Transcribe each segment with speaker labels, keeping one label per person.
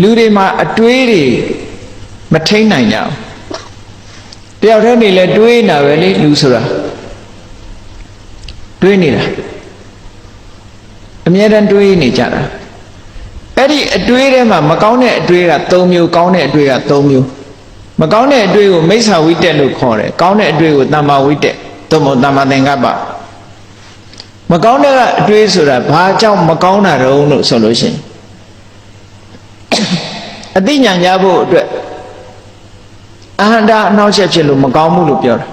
Speaker 1: လူတွေမှာအတွေးတွေမထိန်နိုင်ကြဘူးတယောက်တည်းနေလဲတွေးနေတာပဲလေလူဆိုတာတွေးနေတာအမြဲတမ်းတွေးနေကြတာအဲ့ဒီအတွေးထဲမှာမကောင်းတဲ့အတွေးက3မျိုးကောင်းတဲ့အတွေးက3မျိုးမကောင်းတဲ့အတွေးကိုမိစ္ဆာဝိတက်လို့ခေါ်တယ်ကောင်းတဲ့အတွေးကိုတမ္မာဝိတက်သို့မဟုတ်တမ္မာသင်္ကပ္ပမကောင်းတဲ့အတွေးဆိုတာဘာကြောင့်မကောင်းတာတုံးလို့ဆိုလို့ရှိရင်အသိဉာဏ်ရဖို့အတွက်အဟန္တာအနှောင့်အယှက်ဖြစ်လို့မကောင်းဘူးလို့ပြောတာ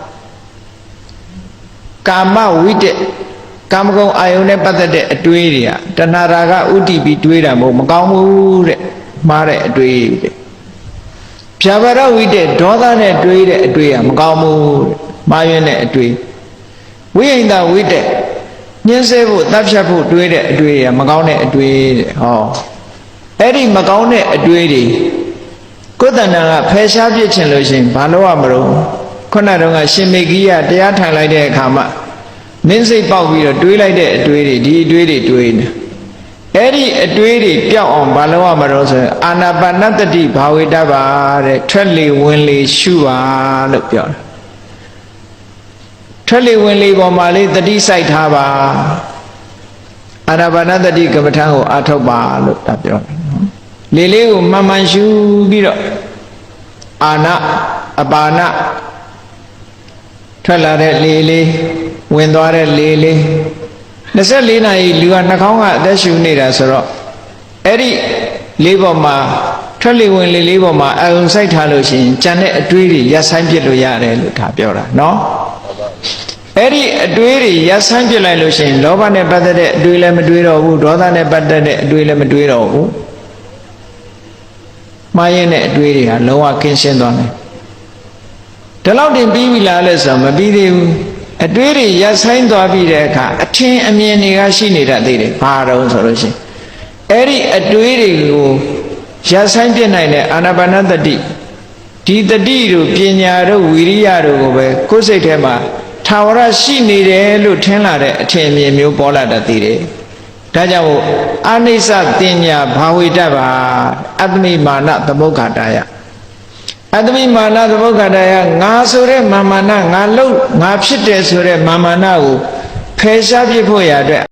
Speaker 1: ကာမဝိတက်ကာမဂုဏ်အာယုန်နဲ့ပတ်သက်တဲ့အတွေးတွေကတဏှာရာဂဥတည်ပြီးတွေးတာမကောင်းဘူးတဲ့မှားတဲ့အတွေးတဲ့ဖြာပါဒဝိတက်ဒေါသနဲ့တွေးတဲ့အတွေးကမကောင်းဘူးတဲ့မှားယွင်းတဲ့အတွေးဝိဟိန္ဒဝိတက်ညှင်းဆဲဖို့တပ်ဖြတ်ဖို့တွေးတဲ့အတွေးကမကောင်းတဲ့အတွေးတဲ့ဟောအဲ့ဒီမကောင်းတဲ့အတွေးတွေကိုယ်တဏ္ဍာကဖယ်ရှားပြစ်ချင်လို့ရှိရင်ဘာလို့ရမလို့ခုနတုန်းကရှင်မေဂိယတရားထိုင်လိုက်တဲ့အခါမှာမင်းစိတ်ပေါက်ပြီးတော့တွေးလိုက်တဲ့အတွေးတွေဒီအတွေးတွေတွေးနေအဲ့ဒီအတွေးတွေပျောက်အောင်ဘာလို့ရမလို့ဆိုရင်အာနာပါနတတိဘာဝေတ္တပါတဲ့ထွက်လေဝင်လေရှုပါလို့ပြောတာထွက်လေဝင်လေပေါ်မှာလေးတတိစိုက်ထားပါအာနာပါနတတိကမ္မထံကိုအာထုတ်ပါလို့ဒါပြောတယ်နော်လေလေးကိုမှန်မှန်ရှုပြီးတော့အာနာအပါနထွက်လာတဲ့လေလေးဝင်သွားတဲ့လေလေး24နာရီလူကနှာခေါင်းကအသက်ရှူနေတာဆိုတော့အဲ့ဒီလေးပေါ်မှာထွက်လေဝင်လေလေးပေါ်မှာအုံစိုက်ထားလို့ရှိရင်ကြံတဲ့အတွေးတွေရပ်ဆိုင်းပြစ်လို့ရတယ်လို့ဒါပြောတာနော်အဲ့ဒီအတွေးတွေရပ်ဆိုင်းပြစ်လိုက်လို့ရှိရင်လောဘနဲ့ပတ်သက်တဲ့အတွေးလည်းမတွေးတော့ဘူးဒေါသနဲ့ပတ်သက်တဲ့အတွေးလည်းမတွေးတော့ဘူးမှားရင်တဲ့အတွေးတွေဟာလုံးဝကင်းရှင်းသွားတယ်ဒီလောက်တင်ပြီးပြီလားလဲဆိုတော့မပြီးသေးဘူးအတွေးတွေရပ်ဆိုင်းသွားပြီးတဲ့အခါအထင်အမြင်တွေကရှိနေတတ်သေးတယ်ဘာတော့ဆိုလို့ရှိရင်အဲ့ဒီအတွေးတွေကိုရပ်ဆိုင်းပြနိုင်တဲ့အာနာပါနသတိဒီတတိတို့ပညာတို့ဝိရိယတို့ကိုပဲကိုယ်စိတ်ထဲမှာထာဝရရှိနေတယ်လို့ထင်လာတဲ့အထင်အမြင်မျိုးပေါ်လာတတ်သေးတယ်ဒါကြောင့်အာနိစ္စတင်ညာဘာဝေတ္တပါအတ္တမိမာနသမုဋ္ဌာတယအတ္တမိမာနသမုဋ္ဌာတယငါဆိုတဲ့မာမာနငါလို့ငါဖြစ်တယ်ဆိုတဲ့မာမာနကိုဖယ်ရှားပြဖို့ရတဲ့